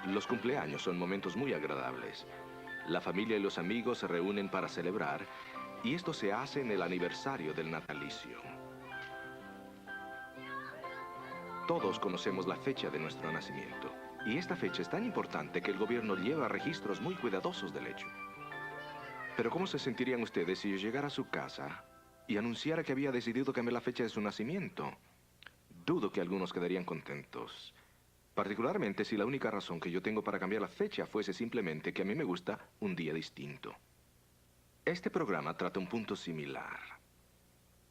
Los cumpleaños son momentos muy agradables. La familia y los amigos se reúnen para celebrar, y esto se hace en el aniversario del natalicio. Todos conocemos la fecha de nuestro nacimiento, y esta fecha es tan importante que el gobierno lleva registros muy cuidadosos del hecho. Pero ¿cómo se sentirían ustedes si yo llegara a su casa y anunciara que había decidido cambiar la fecha de su nacimiento? Dudo que algunos quedarían contentos. Particularmente si la única razón que yo tengo para cambiar la fecha fuese simplemente que a mí me gusta un día distinto. Este programa trata un punto similar.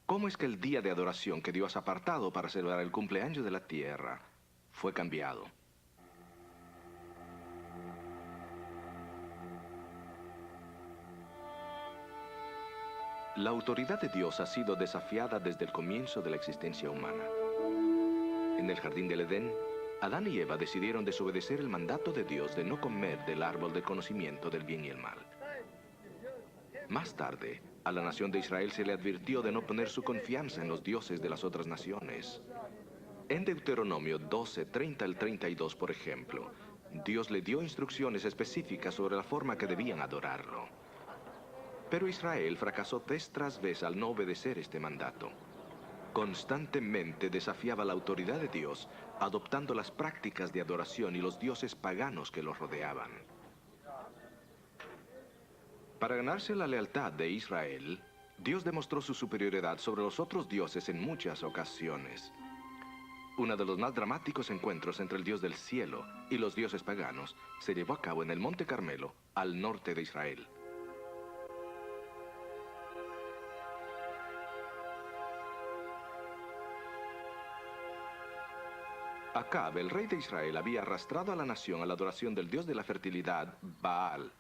¿Cómo es que el día de adoración que Dios ha apartado para celebrar el cumpleaños de la tierra fue cambiado? La autoridad de Dios ha sido desafiada desde el comienzo de la existencia humana. En el jardín del Edén, Adán y Eva decidieron desobedecer el mandato de Dios de no comer del árbol del conocimiento del bien y el mal. Más tarde, a la nación de Israel se le advirtió de no poner su confianza en los dioses de las otras naciones. En Deuteronomio 12, 30 al 32, por ejemplo, Dios le dio instrucciones específicas sobre la forma que debían adorarlo. Pero Israel fracasó vez tras vez al no obedecer este mandato. Constantemente desafiaba la autoridad de Dios, adoptando las prácticas de adoración y los dioses paganos que los rodeaban. Para ganarse la lealtad de Israel, Dios demostró su superioridad sobre los otros dioses en muchas ocasiones. Uno de los más dramáticos encuentros entre el Dios del cielo y los dioses paganos se llevó a cabo en el Monte Carmelo, al norte de Israel. Acab, el rey de Israel, había arrastrado a la nación a la adoración del dios de la fertilidad, Baal.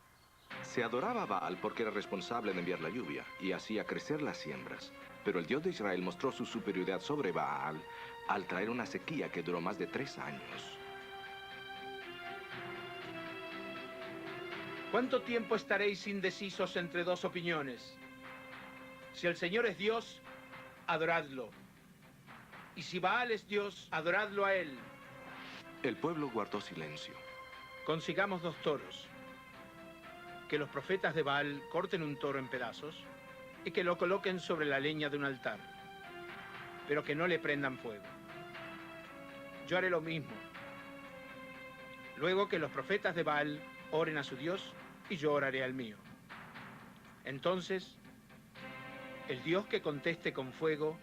Se adoraba a Baal porque era responsable de enviar la lluvia y hacía crecer las siembras. Pero el Dios de Israel mostró su superioridad sobre Baal al traer una sequía que duró más de 3 años. ¿Cuánto tiempo estaréis indecisos entre dos opiniones? Si el Señor es Dios, adoradlo. Y si Baal es Dios, adoradlo a él. El pueblo guardó silencio. Consigamos 2 toros. Que los profetas de Baal corten un toro en pedazos y que lo coloquen sobre la leña de un altar, pero que no le prendan fuego. Yo haré lo mismo. Luego que los profetas de Baal oren a su Dios y yo oraré al mío. Entonces, el Dios que conteste con fuego,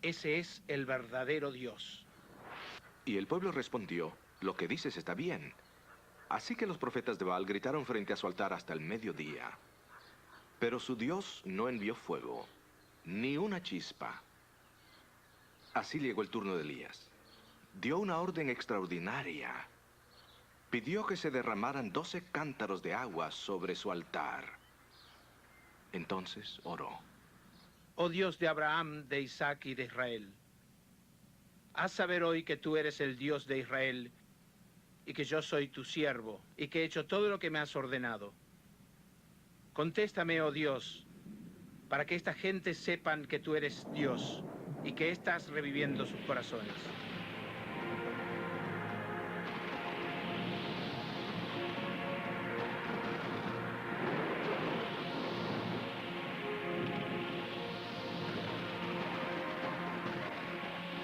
ese es el verdadero Dios. Y el pueblo respondió, lo que dices está bien. Así que los profetas de Baal gritaron frente a su altar hasta el mediodía. Pero su Dios no envió fuego, ni una chispa. Así llegó el turno de Elías. Dio una orden extraordinaria. Pidió que se derramaran 12 cántaros de agua sobre su altar. Entonces oró. Oh Dios de Abraham, de Isaac y de Israel, haz saber hoy que tú eres el Dios de Israel y que yo soy tu siervo y que he hecho todo lo que me has ordenado. Contéstame, oh Dios, para que esta gente sepan que tú eres Dios y que estás reviviendo sus corazones.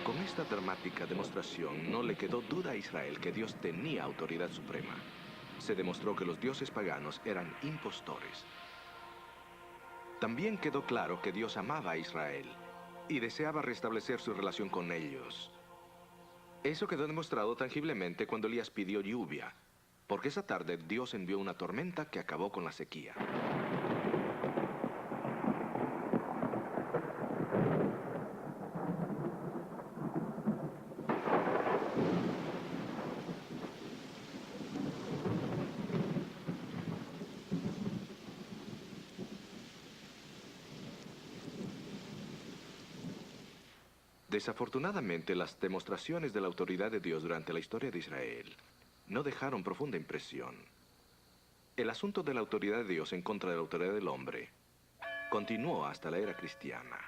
Con esta dramática demostración no le quedó duda a Israel que Dios tenía autoridad suprema. Se demostró que los dioses paganos eran impostores. También quedó claro que Dios amaba a Israel y deseaba restablecer su relación con ellos. Eso quedó demostrado tangiblemente cuando Elías pidió lluvia, porque esa tarde Dios envió una tormenta que acabó con la sequía. Desafortunadamente, las demostraciones de la autoridad de Dios durante la historia de Israel no dejaron profunda impresión. El asunto de la autoridad de Dios en contra de la autoridad del hombre continuó hasta la era cristiana.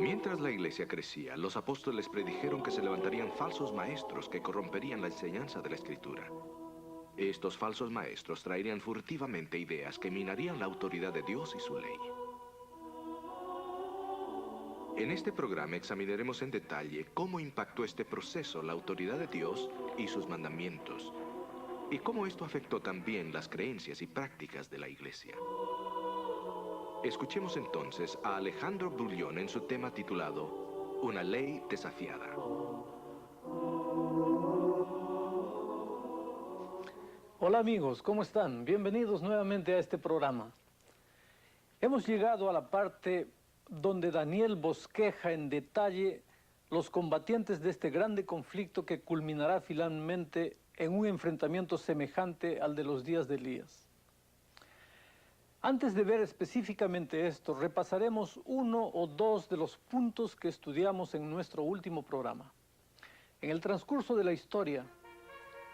Mientras la iglesia crecía, los apóstoles predijeron que se levantarían falsos maestros que corromperían la enseñanza de la Escritura. Estos falsos maestros traerían furtivamente ideas que minarían la autoridad de Dios y su ley. En este programa examinaremos en detalle cómo impactó este proceso la autoridad de Dios y sus mandamientos, y cómo esto afectó también las creencias y prácticas de la iglesia. Escuchemos entonces a Alejandro Bullion en su tema titulado Una ley desafiada. Hola amigos, ¿cómo están? Bienvenidos nuevamente a este programa. Hemos llegado a la parte donde Daniel bosqueja en detalle los combatientes de este grande conflicto que culminará finalmente en un enfrentamiento semejante al de los días de Elías. Antes de ver específicamente esto, repasaremos uno o dos de los puntos que estudiamos en nuestro último programa. En el transcurso de la historia,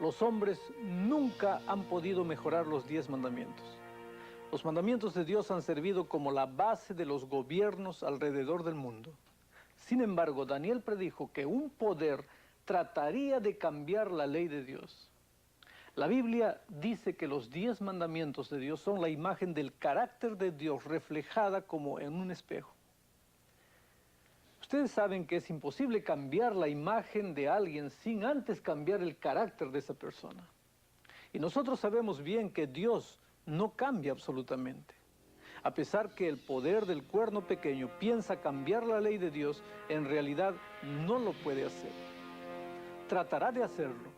los hombres nunca han podido mejorar los 10 mandamientos. Los mandamientos de Dios han servido como la base de los gobiernos alrededor del mundo. Sin embargo, Daniel predijo que un poder trataría de cambiar la ley de Dios. La Biblia dice que los 10 mandamientos de Dios son la imagen del carácter de Dios reflejada como en un espejo. Ustedes saben que es imposible cambiar la imagen de alguien sin antes cambiar el carácter de esa persona. Y nosotros sabemos bien que Dios no cambia absolutamente. A pesar que el poder del cuerno pequeño piensa cambiar la ley de Dios, en realidad no lo puede hacer. Tratará de hacerlo.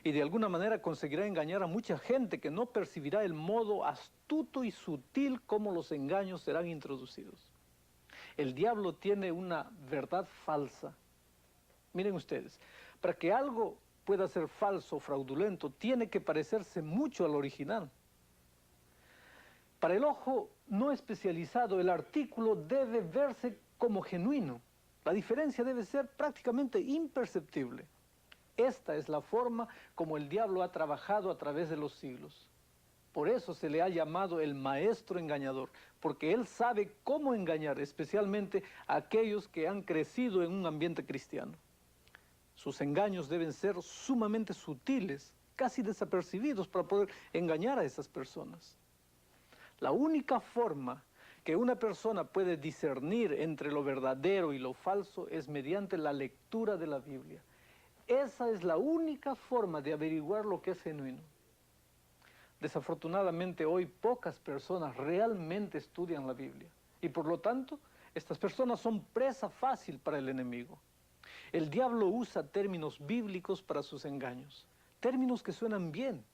Y de alguna manera conseguirá engañar a mucha gente que no percibirá el modo astuto y sutil como los engaños serán introducidos. El diablo tiene una verdad falsa. Miren ustedes, para que algo pueda ser falso o fraudulento, tiene que parecerse mucho al original. Para el ojo no especializado, el artículo debe verse como genuino. La diferencia debe ser prácticamente imperceptible. Esta es la forma como el diablo ha trabajado a través de los siglos. Por eso se le ha llamado el maestro engañador, porque él sabe cómo engañar, especialmente a aquellos que han crecido en un ambiente cristiano. Sus engaños deben ser sumamente sutiles, casi desapercibidos, para poder engañar a esas personas. La única forma que una persona puede discernir entre lo verdadero y lo falso es mediante la lectura de la Biblia. Esa es la única forma de averiguar lo que es genuino. Desafortunadamente hoy pocas personas realmente estudian la Biblia y por lo tanto estas personas son presa fácil para el enemigo. El diablo usa términos bíblicos para sus engaños, términos que suenan bien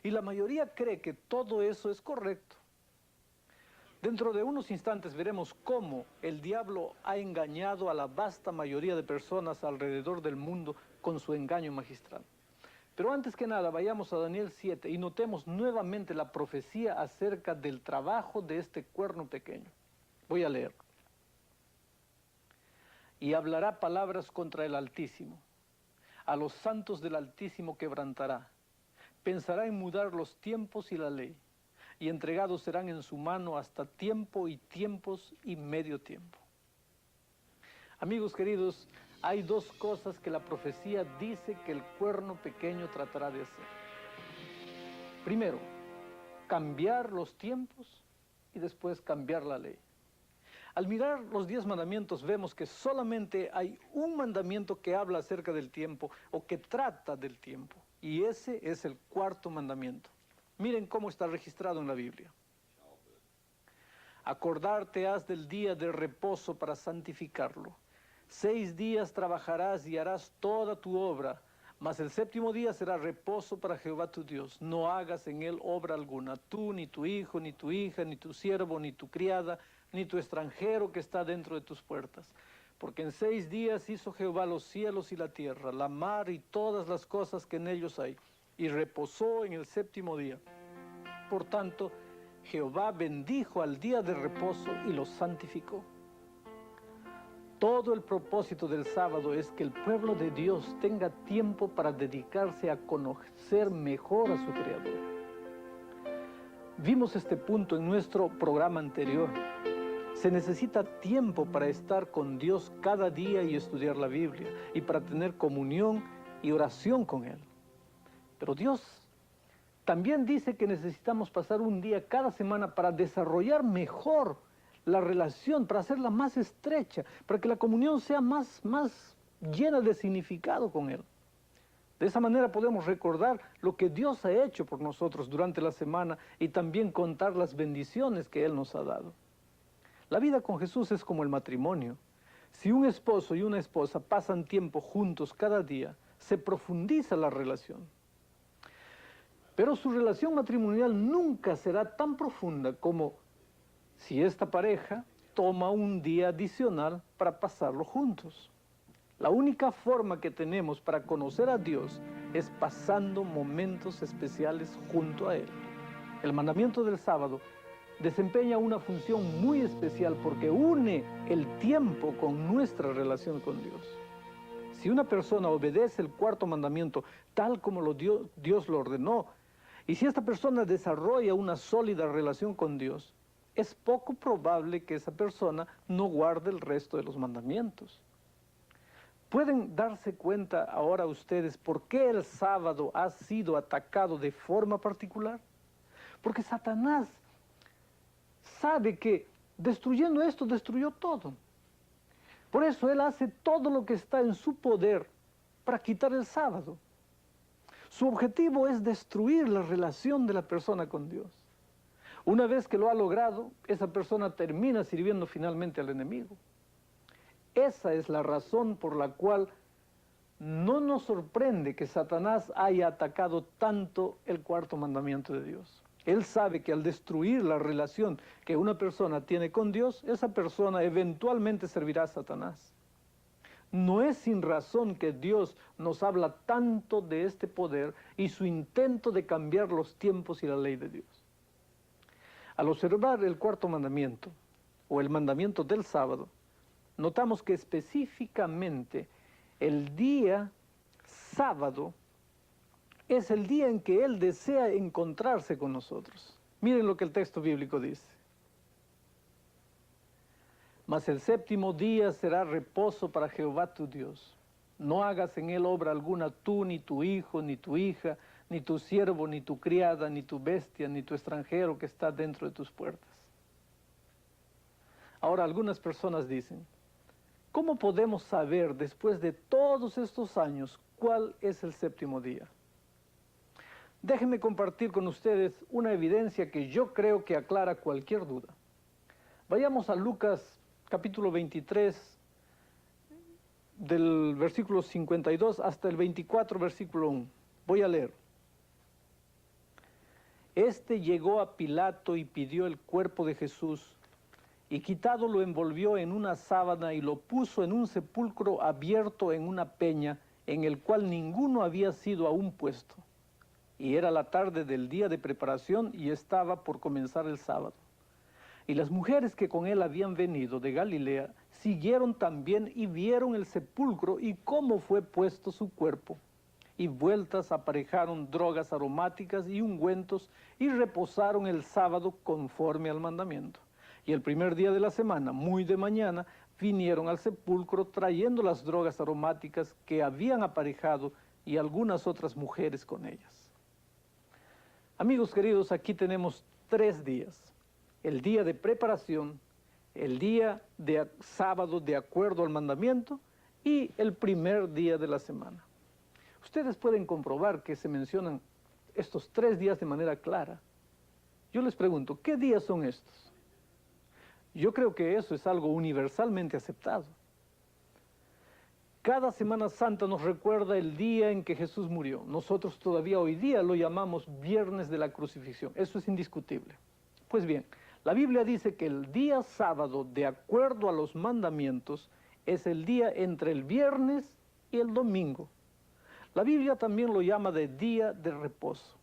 y la mayoría cree que todo eso es correcto. Dentro de unos instantes veremos cómo el diablo ha engañado a la vasta mayoría de personas alrededor del mundo con su engaño magistral. Pero antes que nada, vayamos a Daniel 7 y notemos nuevamente la profecía acerca del trabajo de este cuerno pequeño. Voy a leer. Y hablará palabras contra el Altísimo. A los santos del Altísimo quebrantará. Pensará en mudar los tiempos y la ley. Y entregados serán en su mano hasta tiempo y tiempos y medio tiempo. Amigos queridos, hay dos cosas que la profecía dice que el cuerno pequeño tratará de hacer. Primero, cambiar los tiempos y después cambiar la ley. Al mirar los 10 mandamientos vemos que solamente hay un mandamiento que habla acerca del tiempo o que trata del tiempo. Y ese es el cuarto mandamiento. Miren cómo está registrado en la Biblia. Acordarte has del día de reposo para santificarlo. 6 días trabajarás y harás toda tu obra, mas el 7º día será reposo para Jehová tu Dios. No hagas en él obra alguna, tú, ni tu hijo, ni tu hija, ni tu siervo, ni tu criada, ni tu extranjero que está dentro de tus puertas. Porque en 6 días hizo Jehová los cielos y la tierra, la mar y todas las cosas que en ellos hay, y reposó en el 7º día. Por tanto, Jehová bendijo al día de reposo y lo santificó. Todo el propósito del sábado es que el pueblo de Dios tenga tiempo para dedicarse a conocer mejor a su Creador. Vimos este punto en nuestro programa anterior. Se necesita tiempo para estar con Dios cada día y estudiar la Biblia, y para tener comunión y oración con Él. Pero Dios también dice que necesitamos pasar un día cada semana para desarrollar mejor la relación, para hacerla más estrecha, para que la comunión sea más llena de significado con Él. De esa manera podemos recordar lo que Dios ha hecho por nosotros durante la semana y también contar las bendiciones que Él nos ha dado. La vida con Jesús es como el matrimonio. Si un esposo y una esposa pasan tiempo juntos cada día, se profundiza la relación. Pero su relación matrimonial nunca será tan profunda como si esta pareja toma un día adicional para pasarlo juntos. La única forma que tenemos para conocer a Dios es pasando momentos especiales junto a Él. El mandamiento del sábado desempeña una función muy especial porque une el tiempo con nuestra relación con Dios. Si una persona obedece el cuarto mandamiento tal como Dios lo ordenó, y si esta persona desarrolla una sólida relación con Dios, es poco probable que esa persona no guarde el resto de los mandamientos. ¿Pueden darse cuenta ahora ustedes por qué el sábado ha sido atacado de forma particular? Porque Satanás sabe que destruyendo esto, destruyó todo. Por eso él hace todo lo que está en su poder para quitar el sábado. Su objetivo es destruir la relación de la persona con Dios. Una vez que lo ha logrado, esa persona termina sirviendo finalmente al enemigo. Esa es la razón por la cual no nos sorprende que Satanás haya atacado tanto el cuarto mandamiento de Dios. Él sabe que al destruir la relación que una persona tiene con Dios, esa persona eventualmente servirá a Satanás. No es sin razón que Dios nos habla tanto de este poder y su intento de cambiar los tiempos y la ley de Dios. Al observar el cuarto mandamiento, o el mandamiento del sábado, notamos que específicamente el día sábado es el día en que Él desea encontrarse con nosotros. Miren lo que el texto bíblico dice. Mas el séptimo día será reposo para Jehová tu Dios. No hagas en él obra alguna tú, ni tu hijo, ni tu hija, ni tu siervo, ni tu criada, ni tu bestia, ni tu extranjero que está dentro de tus puertas. Ahora algunas personas dicen, ¿cómo podemos saber después de todos estos años cuál es el séptimo día? Déjenme compartir con ustedes una evidencia que yo creo que aclara cualquier duda. Vayamos a Lucas capítulo 23, del versículo 52 hasta el 24, versículo 1. Voy a leer. Este llegó a Pilato y pidió el cuerpo de Jesús, y quitado lo envolvió en una sábana y lo puso en un sepulcro abierto en una peña, en el cual ninguno había sido aún puesto. Y era la tarde del día de preparación y estaba por comenzar el sábado. Y las mujeres que con él habían venido de Galilea siguieron también y vieron el sepulcro y cómo fue puesto su cuerpo. Y vueltas aparejaron drogas aromáticas y ungüentos y reposaron el sábado conforme al mandamiento. Y el primer día de la semana, muy de mañana, vinieron al sepulcro trayendo las drogas aromáticas que habían aparejado y algunas otras mujeres con ellas. Amigos queridos, aquí tenemos 3 días. El día de preparación, el día de sábado de acuerdo al mandamiento y el primer día de la semana. Ustedes pueden comprobar que se mencionan estos 3 días de manera clara. Yo les pregunto, ¿qué días son estos? Yo creo que eso es algo universalmente aceptado. Cada Semana Santa nos recuerda el día en que Jesús murió. Nosotros todavía hoy día lo llamamos Viernes de la Crucifixión. Eso es indiscutible. Pues bien, la Biblia dice que el día sábado, de acuerdo a los mandamientos, es el día entre el viernes y el domingo. La Biblia también lo llama de día de reposo.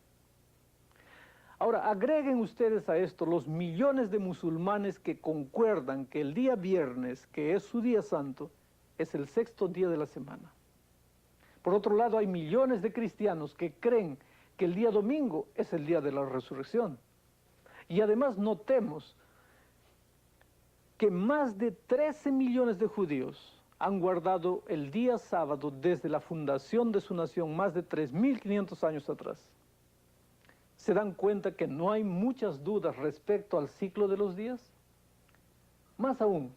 Ahora, agreguen ustedes a esto los millones de musulmanes que concuerdan que el día viernes, que es su día santo, es el 6º día de la semana. Por otro lado, hay millones de cristianos que creen que el día domingo es el día de la resurrección. Y además notemos que más de 13 millones de judíos han guardado el día sábado desde la fundación de su nación más de 3.500 años atrás. ¿Se dan cuenta que no hay muchas dudas respecto al ciclo de los días? Más aún,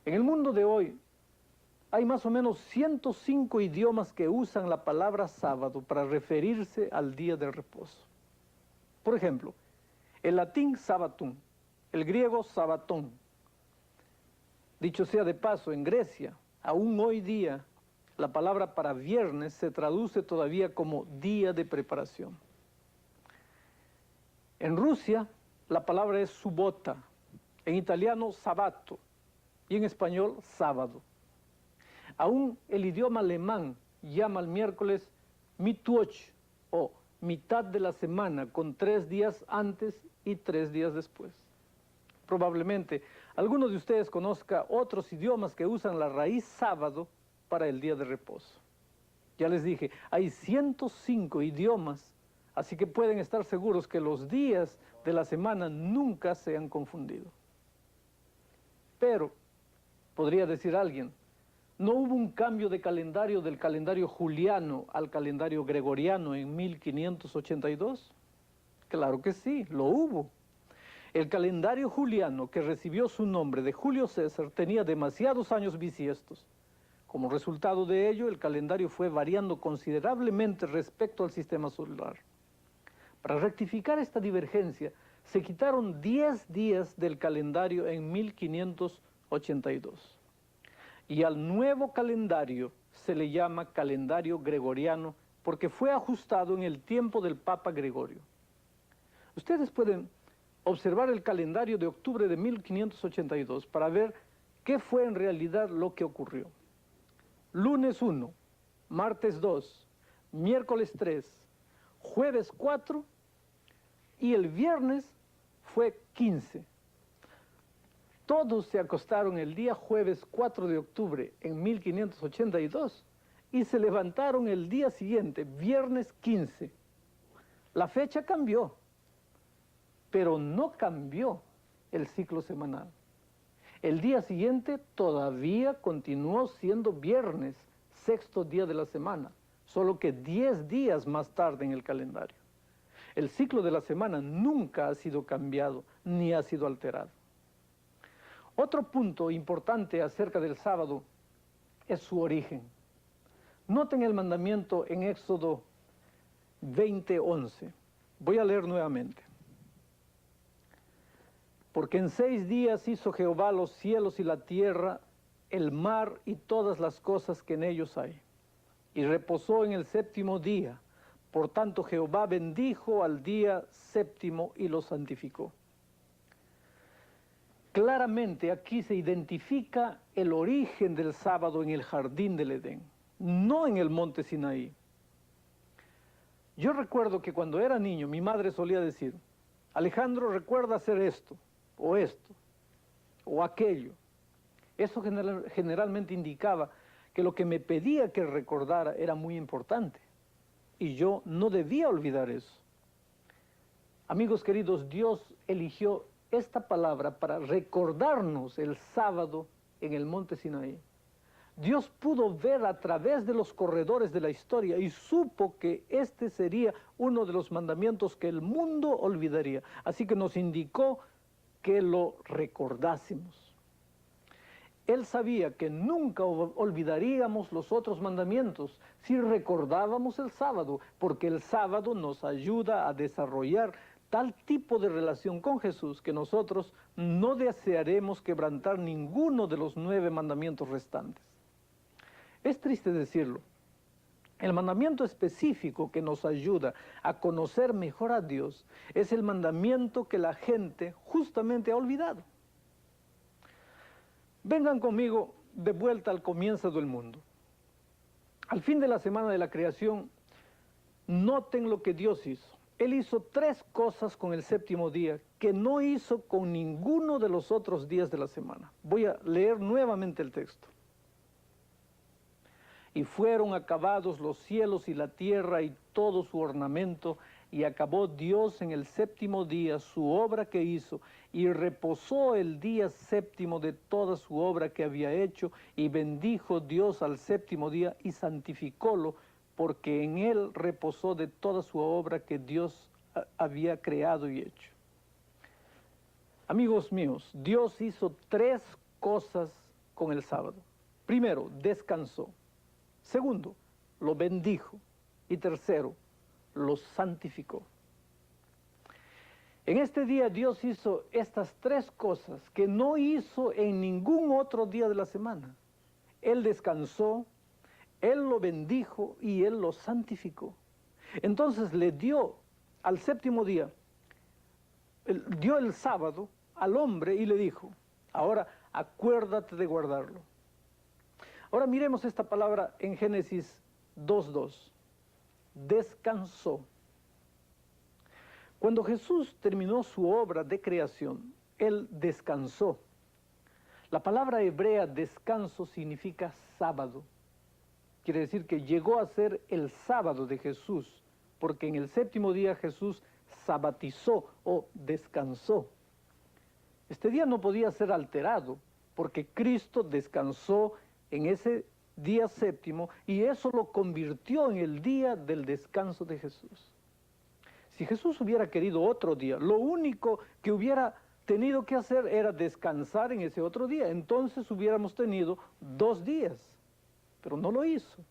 en el mundo de hoy hay más o menos 105 idiomas que usan la palabra sábado para referirse al día de reposo. Por ejemplo, el latín sabbatum, el griego sabbatón. Dicho sea de paso, en Grecia, aún hoy día, la palabra para viernes se traduce todavía como día de preparación. En Rusia, la palabra es subota, en italiano sabato y en español sábado. Aún el idioma alemán llama al miércoles Mittwoch o mitad de la semana, con 3 días antes y 3 días después. Probablemente algunos de ustedes conozcan otros idiomas que usan la raíz sábado para el día de reposo. Ya les dije, hay 105 idiomas, así que pueden estar seguros que los días de la semana nunca se han confundido. Pero, podría decir alguien, ¿no hubo un cambio de calendario del calendario juliano al calendario gregoriano en 1582? Claro que sí, lo hubo. El calendario juliano, que recibió su nombre de Julio César, tenía demasiados años bisiestos. Como resultado de ello, el calendario fue variando considerablemente respecto al sistema solar. Para rectificar esta divergencia, se quitaron 10 días del calendario en 1582. Y al nuevo calendario se le llama calendario gregoriano porque fue ajustado en el tiempo del Papa Gregorio. Ustedes pueden observar el calendario de octubre de 1582 para ver qué fue en realidad lo que ocurrió. Lunes 1, martes 2, miércoles 3, jueves 4 y el viernes fue 15. Todos se acostaron el día jueves 4 de octubre en 1582 y se levantaron el día siguiente, viernes 15. La fecha cambió, pero no cambió el ciclo semanal. El día siguiente todavía continuó siendo viernes, sexto día de la semana, solo que 10 días más tarde en el calendario. El ciclo de la semana nunca ha sido cambiado ni ha sido alterado. Otro punto importante acerca del sábado es su origen. Noten el mandamiento en Éxodo 20:11. Voy a leer nuevamente. Porque en 6 días hizo Jehová los cielos y la tierra, el mar y todas las cosas que en ellos hay. Y reposó en el 7º día. Por tanto, Jehová bendijo al día 7º y lo santificó. Claramente aquí se identifica el origen del sábado en el jardín del Edén, no en el monte Sinaí. Yo recuerdo que cuando era niño mi madre solía decir, Alejandro, recuerda hacer esto, o aquello. Eso generalmente indicaba que lo que me pedía que recordara era muy importante, y yo no debía olvidar eso. Amigos queridos, Dios eligió esta palabra para recordarnos el sábado en el monte Sinaí. Dios pudo ver a través de los corredores de la historia y supo que este sería uno de los mandamientos que el mundo olvidaría. Así que nos indicó que lo recordásemos. Él sabía que nunca olvidaríamos los otros mandamientos si recordábamos el sábado, porque el sábado nos ayuda a desarrollar tal tipo de relación con Jesús que nosotros no desearemos quebrantar ninguno de los 9 mandamientos restantes. Es triste decirlo. El mandamiento específico que nos ayuda a conocer mejor a Dios es el mandamiento que la gente justamente ha olvidado. Vengan conmigo de vuelta al comienzo del mundo. Al fin de la semana de la creación, noten lo que Dios hizo. Él hizo 3 cosas con el 7º día que no hizo con ninguno de los otros días de la semana. Voy a leer nuevamente el texto. Y fueron acabados los cielos y la tierra y todo su ornamento, Y acabó Dios en el séptimo día su obra que hizo, y reposó el día séptimo de toda su obra que había hecho, y bendijo Dios al séptimo día y santificólo, porque en él reposó de toda su obra que Dios había creado y hecho. Amigos míos, Dios hizo tres cosas con el sábado. Primero, descansó. Segundo, lo bendijo. Y tercero, lo santificó. En este día Dios hizo estas tres cosas que no hizo en ningún otro día de la semana. Él descansó, Él lo bendijo y Él lo santificó. Entonces le dio al séptimo día, dio el sábado al hombre y le dijo, ahora acuérdate de guardarlo. Ahora miremos esta palabra en Génesis 2:2. Descansó. Cuando Jesús terminó su obra de creación, Él descansó. La palabra hebrea descanso significa sábado. Quiere decir que llegó a ser el sábado de Jesús, porque en el séptimo día Jesús sabatizó o descansó. Este día no podía ser alterado, porque Cristo descansó en ese día séptimo, y eso lo convirtió en el día del descanso de Jesús. Si Jesús hubiera querido otro día, lo único que hubiera tenido que hacer era descansar en ese otro día. Entonces hubiéramos tenido 2 días, pero no lo hizo.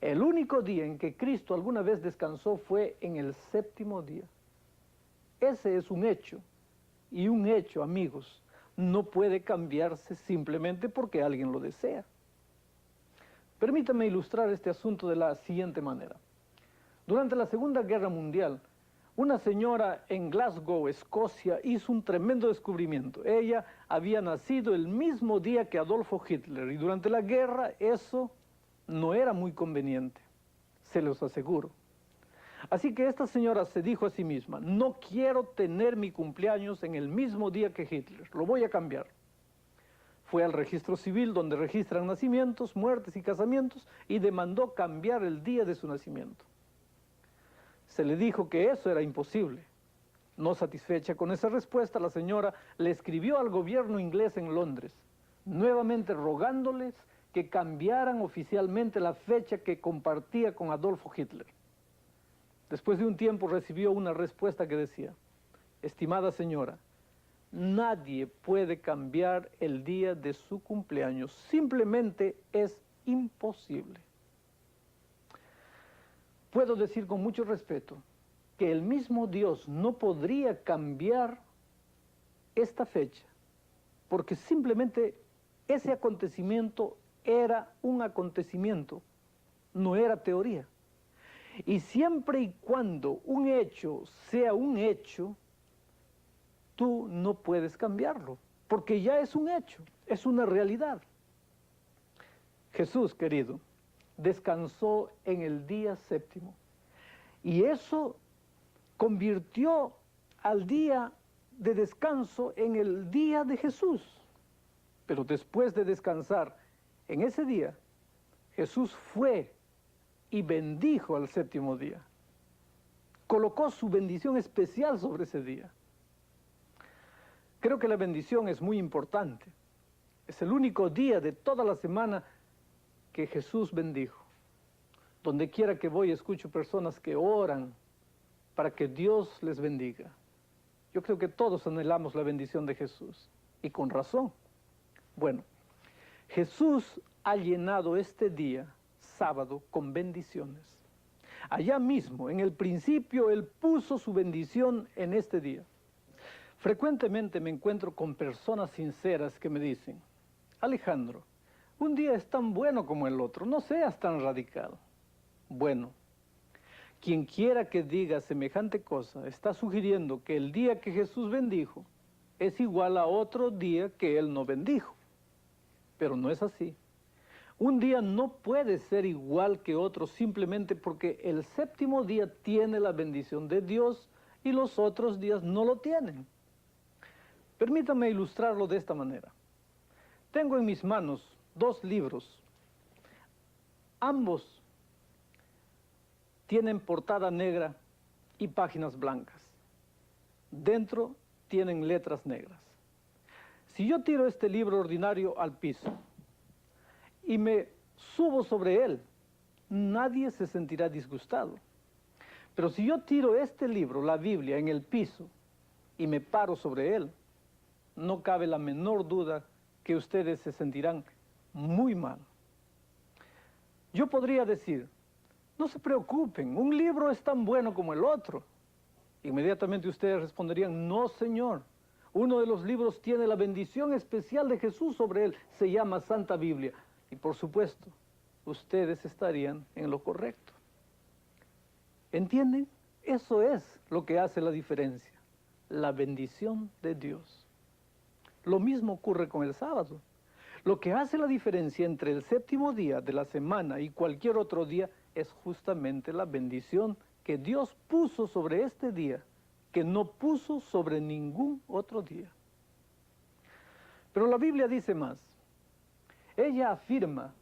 El único día en que Cristo alguna vez descansó fue en el séptimo día. Ese es un hecho, y un hecho, amigos, no puede cambiarse simplemente porque alguien lo desea. Permítame ilustrar este asunto de la siguiente manera. Durante la Segunda Guerra Mundial, una señora en Glasgow, Escocia, hizo un tremendo descubrimiento. Ella había nacido el mismo día que Adolfo Hitler, y durante la guerra eso no era muy conveniente, se los aseguro. Así que esta señora se dijo a sí misma, no quiero tener mi cumpleaños en el mismo día que Hitler, lo voy a cambiar. Fue al registro civil donde registran nacimientos, muertes y casamientos y demandó cambiar el día de su nacimiento. Se le dijo que eso era imposible. No satisfecha con esa respuesta, la señora le escribió al gobierno inglés en Londres, nuevamente rogándoles que cambiaran oficialmente la fecha que compartía con Adolfo Hitler. Después de un tiempo recibió una respuesta que decía, estimada señora, nadie puede cambiar el día de su cumpleaños, simplemente es imposible. Puedo decir con mucho respeto que el mismo Dios no podría cambiar esta fecha, porque simplemente ese acontecimiento era un acontecimiento, no era teoría. Y siempre y cuando un hecho sea un hecho, tú no puedes cambiarlo, porque ya es un hecho, es una realidad. Jesús, querido, descansó en el día séptimo, y eso convirtió al día de descanso en el día de Jesús. Pero después de descansar en ese día, Jesús fue y bendijo al séptimo día. Colocó su bendición especial sobre ese día. Creo que la bendición es muy importante. Es el único día de toda la semana que Jesús bendijo. Donde quiera que voy escucho personas que oran para que Dios les bendiga. Yo creo que todos anhelamos la bendición de Jesús, y con razón. Bueno, Jesús ha llenado este día sábado con bendiciones. Allá mismo, en el principio, Él puso su bendición en este día. Frecuentemente me encuentro con personas sinceras que me dicen, Alejandro, un día es tan bueno como el otro, no seas tan radical. Bueno, quien quiera que diga semejante cosa está sugiriendo que el día que Jesús bendijo es igual a otro día que Él no bendijo. Pero no es así. Un día no puede ser igual que otro simplemente porque el séptimo día tiene la bendición de Dios y los otros días no lo tienen. Permítame ilustrarlo de esta manera. Tengo en mis manos 2 libros. Ambos tienen portada negra y páginas blancas. Dentro tienen letras negras. Si yo tiro este libro ordinario al piso y me subo sobre él, nadie se sentirá disgustado. Pero si yo tiro este libro, la Biblia, en el piso y me paro sobre él, no cabe la menor duda que ustedes se sentirán muy mal. Yo podría decir, no se preocupen, un libro es tan bueno como el otro. Inmediatamente ustedes responderían, no señor, uno de los libros tiene la bendición especial de Jesús sobre él, se llama Santa Biblia. Y por supuesto, ustedes estarían en lo correcto. ¿Entienden? Eso es lo que hace la diferencia, la bendición de Dios. Lo mismo ocurre con el sábado. Lo que hace la diferencia entre el séptimo día de la semana y cualquier otro día es justamente la bendición que Dios puso sobre este día, que no puso sobre ningún otro día. Pero la Biblia dice más. Ella afirma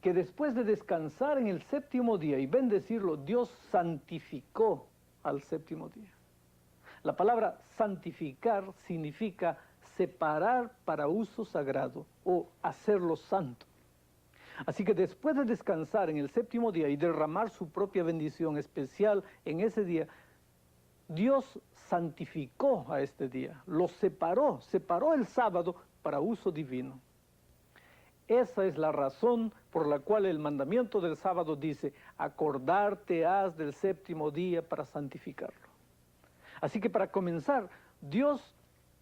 que después de descansar en el séptimo día y bendecirlo, Dios santificó al séptimo día. La palabra santificar significa separar para uso sagrado o hacerlo santo. Así que después de descansar en el séptimo día y derramar su propia bendición especial en ese día, Dios santificó a este día, lo separó el sábado para uso divino. Esa es la razón por la cual el mandamiento del sábado dice, acordarte has del séptimo día para santificarlo. Así que para comenzar, Dios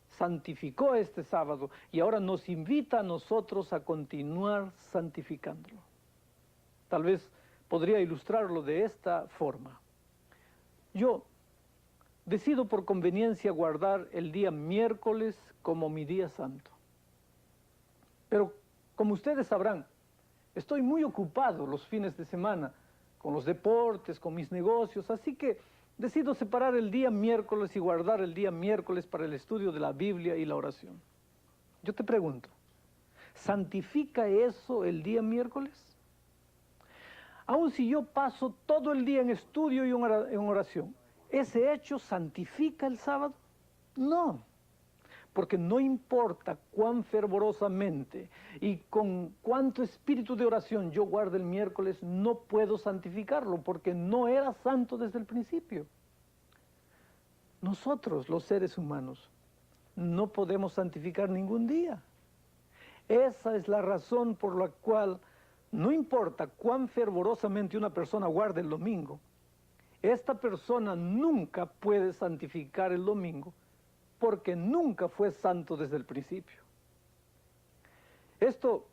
santificó este sábado y ahora nos invita a nosotros a continuar santificándolo. Tal vez podría ilustrarlo de esta forma. Yo decido por conveniencia guardar el día miércoles como mi día santo. Pero como ustedes sabrán, estoy muy ocupado los fines de semana con los deportes, con mis negocios, así que decido separar el día miércoles y guardar el día miércoles para el estudio de la Biblia y la oración. Yo te pregunto, ¿santifica eso el día miércoles? Aun si yo paso todo el día en estudio y en oración, ¿ese hecho santifica el sábado? No. Porque no importa cuán fervorosamente y con cuánto espíritu de oración yo guarde el miércoles, no puedo santificarlo, porque no era santo desde el principio. Nosotros, los seres humanos, no podemos santificar ningún día. Esa es la razón por la cual no importa cuán fervorosamente una persona guarde el domingo, esta persona nunca puede santificar el domingo, porque nunca fue santo desde el principio. Esto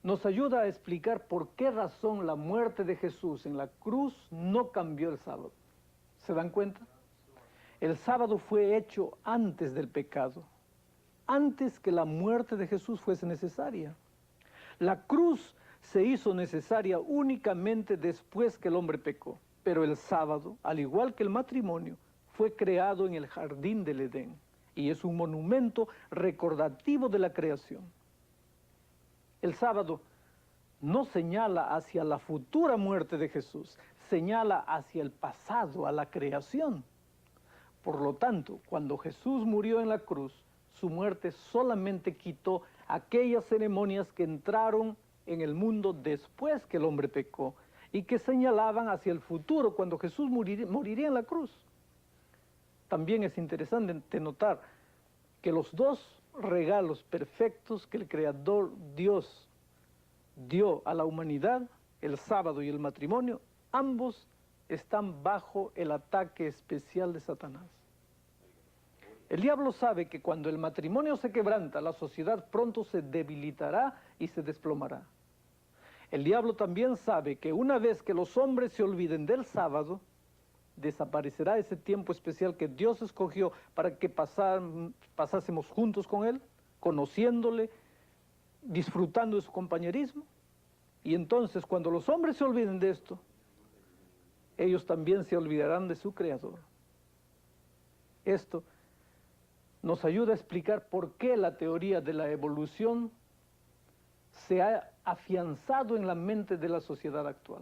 nos ayuda a explicar por qué razón la muerte de Jesús en la cruz no cambió el sábado. ¿Se dan cuenta? El sábado fue hecho antes del pecado, antes que la muerte de Jesús fuese necesaria. La cruz se hizo necesaria únicamente después que el hombre pecó, pero el sábado, al igual que el matrimonio, fue creado en el jardín del Edén y es un monumento recordativo de la creación. El sábado no señala hacia la futura muerte de Jesús, señala hacia el pasado, a la creación. Por lo tanto, cuando Jesús murió en la cruz, su muerte solamente quitó aquellas ceremonias que entraron en el mundo después que el hombre pecó y que señalaban hacia el futuro, cuando Jesús moriría en la cruz. También es interesante notar que los dos regalos perfectos que el Creador Dios dio a la humanidad, el sábado y el matrimonio, ambos están bajo el ataque especial de Satanás. El diablo sabe que cuando el matrimonio se quebranta, la sociedad pronto se debilitará y se desplomará. El diablo también sabe que una vez que los hombres se olviden del sábado, desaparecerá ese tiempo especial que Dios escogió para que pasásemos juntos con Él, conociéndole, disfrutando de su compañerismo. Y entonces, cuando los hombres se olviden de esto, ellos también se olvidarán de su Creador. Esto nos ayuda a explicar por qué la teoría de la evolución se ha afianzado en la mente de la sociedad actual.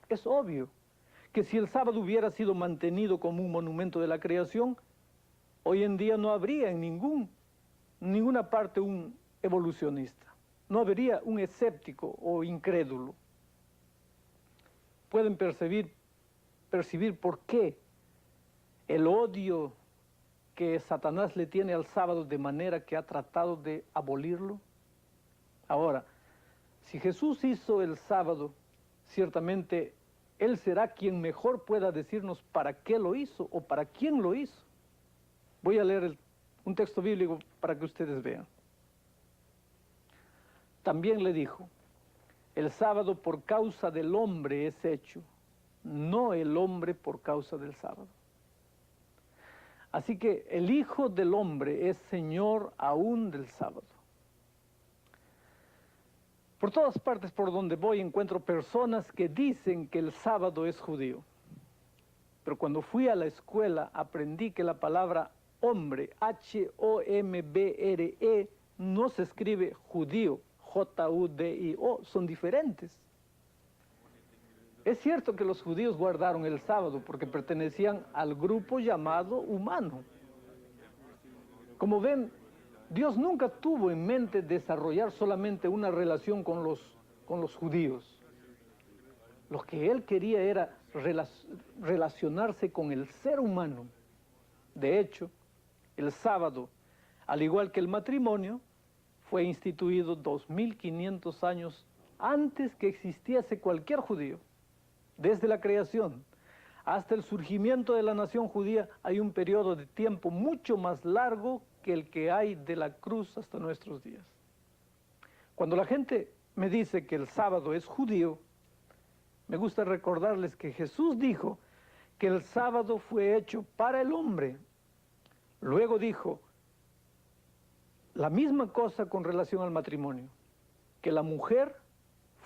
Es obvio que si el sábado hubiera sido mantenido como un monumento de la creación, hoy en día no habría en ninguna parte un evolucionista. No habría un escéptico o incrédulo. Pueden percibir por qué el odio que Satanás le tiene al sábado de manera que ha tratado de abolirlo. Ahora, si Jesús hizo el sábado, ciertamente Él será quien mejor pueda decirnos para qué lo hizo o para quién lo hizo. Voy a leer un texto bíblico para que ustedes vean. También le dijo, el sábado por causa del hombre es hecho, no el hombre por causa del sábado. Así que el Hijo del Hombre es Señor aún del sábado. Por todas partes por donde voy encuentro personas que dicen que el sábado es judío. Pero cuando fui a la escuela aprendí que la palabra hombre, H-O-M-B-R-E, no se escribe judío, J-U-D-I-O, son diferentes. Es cierto que los judíos guardaron el sábado porque pertenecían al grupo llamado humano. Como ven, Dios nunca tuvo en mente desarrollar solamente una relación con los judíos. Lo que Él quería era relacionarse con el ser humano. De hecho, el sábado, al igual que el matrimonio, fue instituido 2500 años antes que existiese cualquier judío. Desde la creación hasta el surgimiento de la nación judía hay un periodo de tiempo mucho más largo que el que hay de la cruz hasta nuestros días. Cuando la gente me dice que el sábado es judío, me gusta recordarles que Jesús dijo que el sábado fue hecho para el hombre. Luego dijo la misma cosa con relación al matrimonio, que la mujer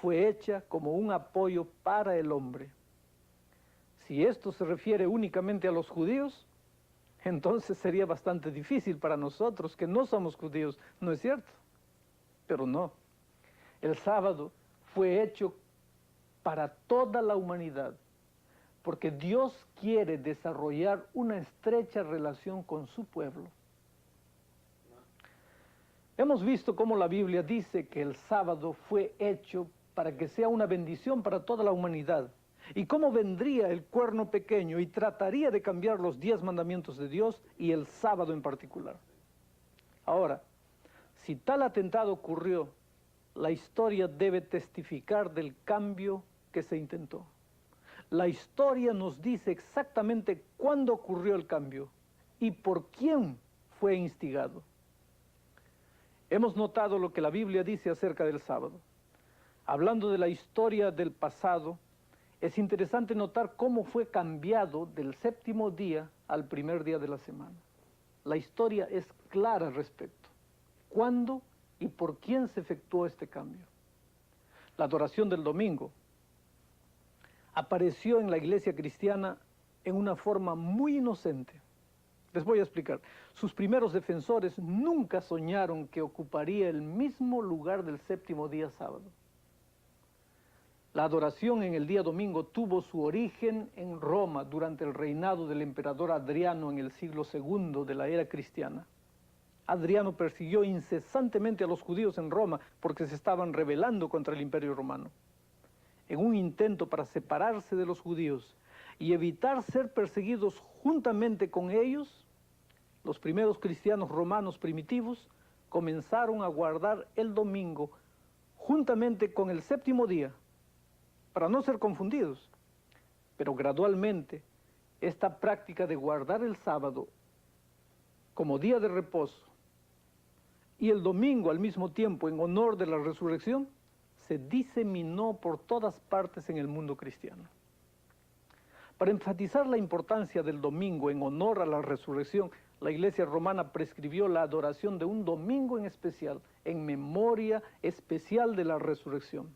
fue hecha como un apoyo para el hombre. Si esto se refiere únicamente a los judíos, entonces sería bastante difícil para nosotros que no somos judíos, ¿no es cierto? Pero no, el sábado fue hecho para toda la humanidad, porque Dios quiere desarrollar una estrecha relación con su pueblo. Hemos visto cómo la Biblia dice que el sábado fue hecho para que sea una bendición para toda la humanidad. Y cómo vendría el cuerno pequeño y trataría de cambiar los 10 mandamientos de Dios y el sábado en particular. Ahora, si tal atentado ocurrió, la historia debe testificar del cambio que se intentó. La historia nos dice exactamente cuándo ocurrió el cambio y por quién fue instigado. Hemos notado lo que la Biblia dice acerca del sábado. Hablando de la historia del pasado, es interesante notar cómo fue cambiado del séptimo día al primer día de la semana. La historia es clara al respecto. ¿Cuándo y por quién se efectuó este cambio? La adoración del domingo apareció en la iglesia cristiana en una forma muy inocente. Les voy a explicar. Sus primeros defensores nunca soñaron que ocuparía el mismo lugar del séptimo día sábado. La adoración en el día domingo tuvo su origen en Roma durante el reinado del emperador Adriano en el siglo II de la era cristiana. Adriano persiguió incesantemente a los judíos en Roma porque se estaban rebelando contra el imperio romano. En un intento para separarse de los judíos y evitar ser perseguidos juntamente con ellos, los primeros cristianos romanos primitivos comenzaron a guardar el domingo juntamente con el séptimo día, para no ser confundidos. Pero gradualmente, esta práctica de guardar el sábado como día de reposo y el domingo al mismo tiempo en honor de la resurrección, se diseminó por todas partes en el mundo cristiano. Para enfatizar la importancia del domingo en honor a la resurrección, la Iglesia romana prescribió la adoración de un domingo en especial, en memoria especial de la resurrección,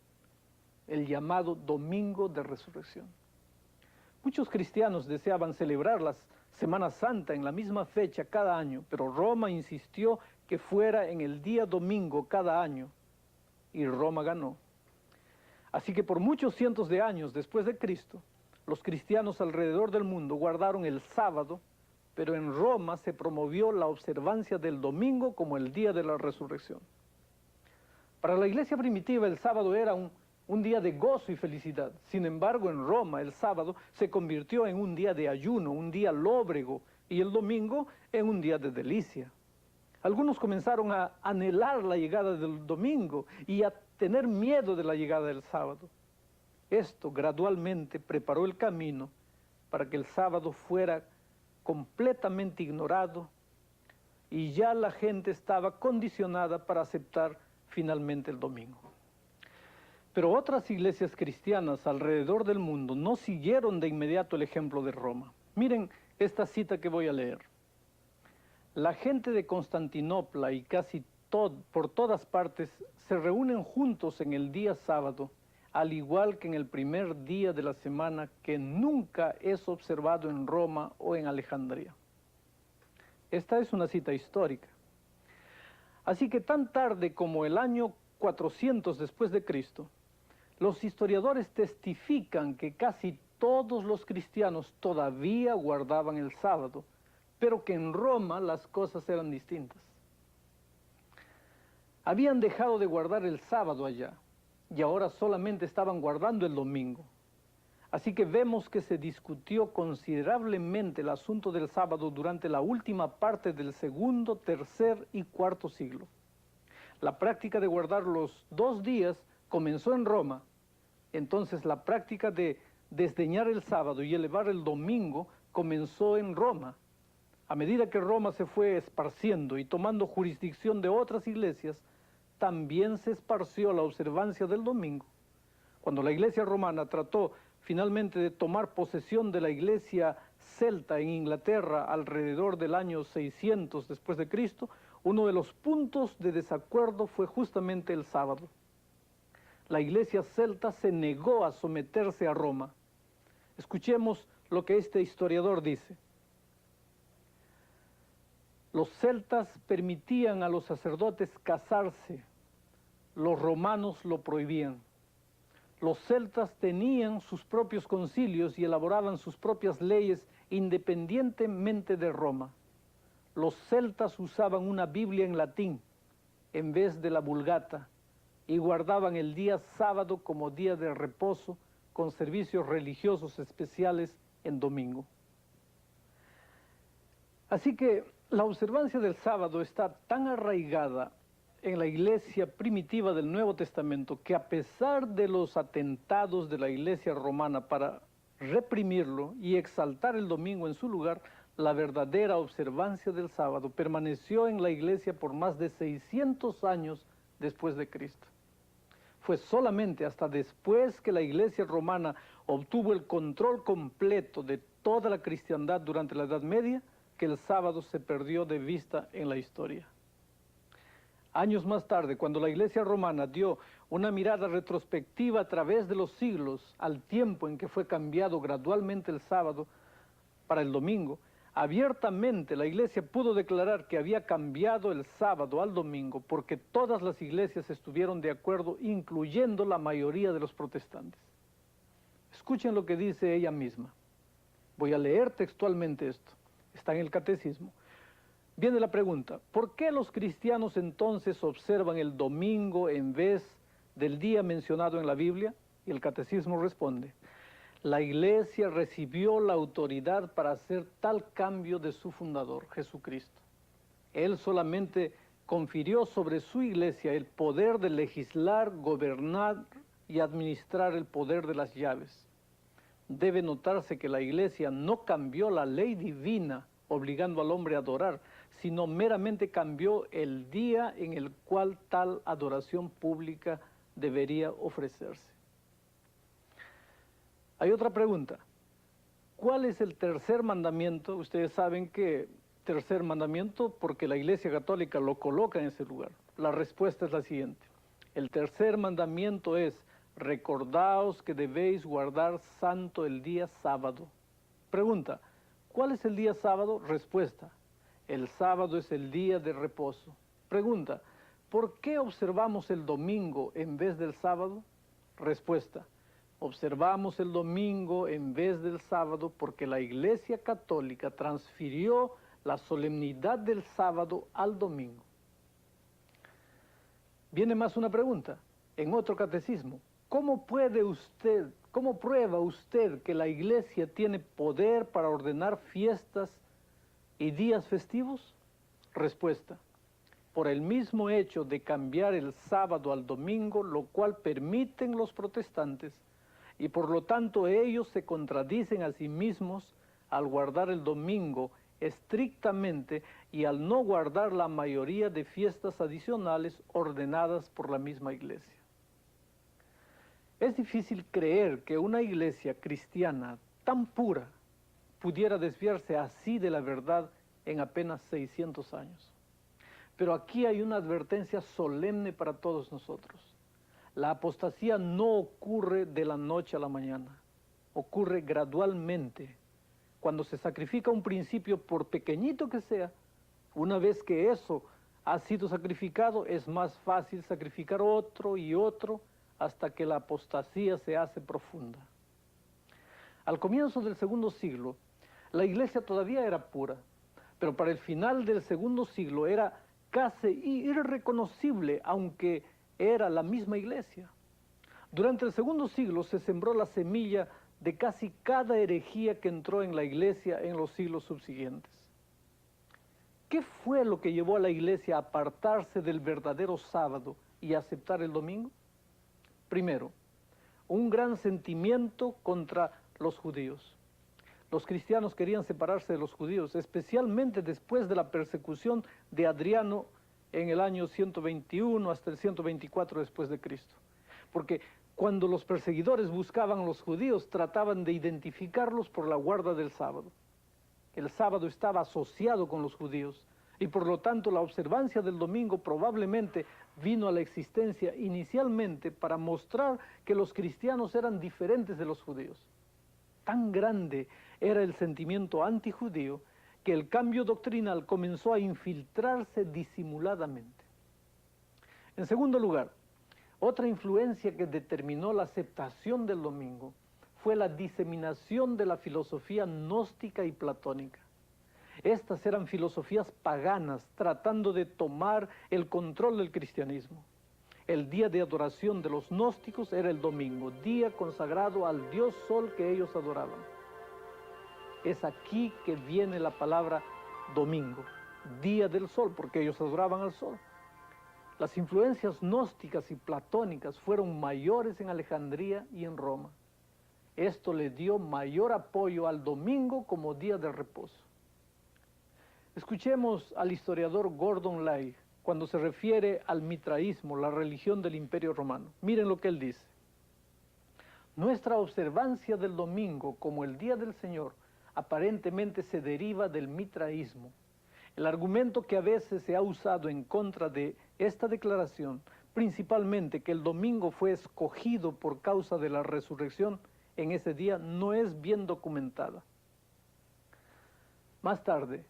el llamado Domingo de Resurrección. Muchos cristianos deseaban celebrar la Semana Santa en la misma fecha cada año, pero Roma insistió que fuera en el día domingo cada año, y Roma ganó. Así que por muchos cientos de años después de Cristo, los cristianos alrededor del mundo guardaron el sábado, pero en Roma se promovió la observancia del domingo como el día de la resurrección. Para la iglesia primitiva el sábado era un día de gozo y felicidad. Sin embargo, en Roma el sábado se convirtió en un día de ayuno, un día lóbrego, y el domingo en un día de delicia. Algunos comenzaron a anhelar la llegada del domingo y a tener miedo de la llegada del sábado. Esto gradualmente preparó el camino para que el sábado fuera completamente ignorado y ya la gente estaba condicionada para aceptar finalmente el domingo. Pero otras iglesias cristianas alrededor del mundo no siguieron de inmediato el ejemplo de Roma. Miren esta cita que voy a leer. La gente de Constantinopla y casi por todas partes se reúnen juntos en el día sábado, al igual que en el primer día de la semana, que nunca es observado en Roma o en Alejandría. Esta es una cita histórica. Así que tan tarde como el año 400 después de Cristo, los historiadores testifican que casi todos los cristianos todavía guardaban el sábado, pero que en Roma las cosas eran distintas. Habían dejado de guardar el sábado allá, y ahora solamente estaban guardando el domingo. Así que vemos que se discutió considerablemente el asunto del sábado durante la última parte del segundo, tercer y cuarto siglo. La práctica de guardar los 2 días comenzó en Roma. Entonces la práctica de desdeñar el sábado y elevar el domingo comenzó en Roma. A medida que Roma se fue esparciendo y tomando jurisdicción de otras iglesias, también se esparció la observancia del domingo. Cuando la iglesia romana trató finalmente de tomar posesión de la iglesia celta en Inglaterra alrededor del año 600 después de Cristo, uno de los puntos de desacuerdo fue justamente el sábado. La iglesia celta se negó a someterse a Roma. Escuchemos lo que este historiador dice. Los celtas permitían a los sacerdotes casarse, los romanos lo prohibían. Los celtas tenían sus propios concilios y elaboraban sus propias leyes independientemente de Roma. Los celtas usaban una Biblia en latín en vez de la Vulgata y guardaban el día sábado como día de reposo con servicios religiosos especiales en domingo. Así que la observancia del sábado está tan arraigada en la iglesia primitiva del Nuevo Testamento que a pesar de los atentados de la iglesia romana para reprimirlo y exaltar el domingo en su lugar, la verdadera observancia del sábado permaneció en la iglesia por más de 600 años después de Cristo. Fue solamente hasta después que la iglesia romana obtuvo el control completo de toda la cristiandad durante la Edad Media que el sábado se perdió de vista en la historia. Años más tarde, cuando la iglesia romana dio una mirada retrospectiva a través de los siglos al tiempo en que fue cambiado gradualmente el sábado para el domingo, abiertamente la iglesia pudo declarar que había cambiado el sábado al domingo porque todas las iglesias estuvieron de acuerdo, incluyendo la mayoría de los protestantes. Escuchen lo que dice ella misma. Voy a leer textualmente esto. Está en el catecismo. Viene la pregunta, ¿por qué los cristianos entonces observan el domingo en vez del día mencionado en la Biblia? Y el catecismo responde, la iglesia recibió la autoridad para hacer tal cambio de su fundador, Jesucristo. Él solamente confirió sobre su iglesia el poder de legislar, gobernar y administrar el poder de las llaves. Debe notarse que la iglesia no cambió la ley divina obligando al hombre a adorar, sino meramente cambió el día en el cual tal adoración pública debería ofrecerse. Hay otra pregunta. ¿Cuál es el tercer mandamiento? Ustedes saben que tercer mandamiento porque la Iglesia Católica lo coloca en ese lugar. La respuesta es la siguiente. El tercer mandamiento es, recordaos que debéis guardar santo el día sábado. Pregunta, ¿cuál es el día sábado? Respuesta, el sábado es el día de reposo. Pregunta, ¿por qué observamos el domingo en vez del sábado? Respuesta, Observamos el domingo en vez del sábado porque la Iglesia Católica transfirió la solemnidad del sábado al domingo. Viene más una pregunta, en otro catecismo. ¿Cómo prueba usted que la Iglesia tiene poder para ordenar fiestas y días festivos? Respuesta. Por el mismo hecho de cambiar el sábado al domingo, lo cual permiten los protestantes, y por lo tanto ellos se contradicen a sí mismos al guardar el domingo estrictamente y al no guardar la mayoría de fiestas adicionales ordenadas por la misma Iglesia. Es difícil creer que una iglesia cristiana tan pura pudiera desviarse así de la verdad en apenas 600 años. Pero aquí hay una advertencia solemne para todos nosotros. La apostasía no ocurre de la noche a la mañana, ocurre gradualmente. Cuando se sacrifica un principio, por pequeñito que sea, una vez que eso ha sido sacrificado, es más fácil sacrificar otro y otro hasta que la apostasía se hace profunda. Al comienzo del segundo siglo, la iglesia todavía era pura, pero para el final del segundo siglo era casi irreconocible, aunque era la misma iglesia. Durante el segundo siglo se sembró la semilla de casi cada herejía que entró en la iglesia en los siglos subsiguientes. ¿Qué fue lo que llevó a la iglesia a apartarse del verdadero sábado y a aceptar el domingo? Primero, un gran sentimiento contra los judíos. Los cristianos querían separarse de los judíos, especialmente después de la persecución de Adriano en el año 121 hasta el 124 después de Cristo. Porque cuando los perseguidores buscaban a los judíos, trataban de identificarlos por la guarda del sábado. El sábado estaba asociado con los judíos y por lo tanto la observancia del domingo probablemente vino a la existencia inicialmente para mostrar que los cristianos eran diferentes de los judíos. Tan grande era el sentimiento antijudío que el cambio doctrinal comenzó a infiltrarse disimuladamente. En segundo lugar, otra influencia que determinó la aceptación del domingo fue la diseminación de la filosofía gnóstica y platónica. Estas eran filosofías paganas tratando de tomar el control del cristianismo. El día de adoración de los gnósticos era el domingo, día consagrado al dios sol que ellos adoraban. Es aquí que viene la palabra domingo, día del sol, porque ellos adoraban al sol. Las influencias gnósticas y platónicas fueron mayores en Alejandría y en Roma. Esto le dio mayor apoyo al domingo como día de reposo. Escuchemos al historiador Gordon Lay cuando se refiere al mitraísmo, la religión del Imperio Romano. Miren lo que él dice. Nuestra observancia del domingo como el día del Señor aparentemente se deriva del mitraísmo. El argumento que a veces se ha usado en contra de esta declaración, principalmente que el domingo fue escogido por causa de la resurrección en ese día, no es bien documentada. Más tarde,